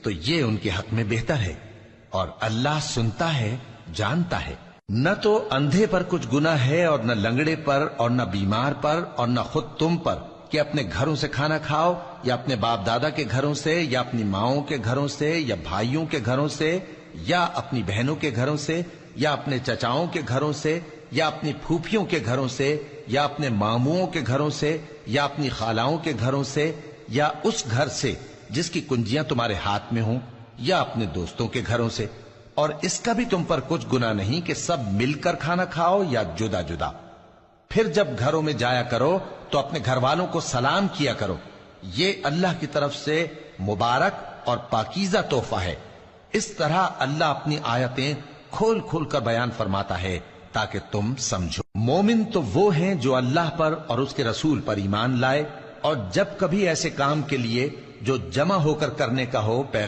تو یہ ان کے حق میں بہتر ہے، اور اللہ سنتا ہے، جانتا ہے۔ نہ تو اندھے پر کچھ گناہ ہے، اور نہ لنگڑے پر، اور نہ بیمار پر، اور نہ خود تم پر، کہ اپنے گھروں سے کھانا کھاؤ، یا اپنے باپ دادا کے گھروں سے، یا اپنی ماؤں کے گھروں سے، یا بھائیوں کے گھروں سے، یا اپنی بہنوں کے گھروں سے، یا اپنے چچاؤں کے گھروں سے، یا اپنی پھوپھیوں کے گھروں سے، یا اپنے ماموؤں کے گھروں سے، یا اپنی خالاؤں کے گھروں سے، یا اس گھر سے جس کی کنجیاں تمہارے ہاتھ میں ہوں، یا اپنے دوستوں کے گھروں سے۔ اور اس کا بھی تم پر کچھ گناہ نہیں کہ سب مل کر کھانا کھاؤ یا جدا جدا۔ پھر جب گھروں میں جایا کرو تو اپنے گھر والوں کو سلام کیا کرو، یہ اللہ کی طرف سے مبارک اور پاکیزہ تحفہ ہے۔ اس طرح اللہ اپنی آیتیں کھول کھول کر بیان فرماتا ہے تاکہ تم سمجھو۔ مومن تو وہ ہیں جو اللہ پر اور اس کے رسول پر ایمان لائے، اور جب کبھی ایسے کام کے لیے جو جمع ہو کر کرنے کا ہو پیغمبر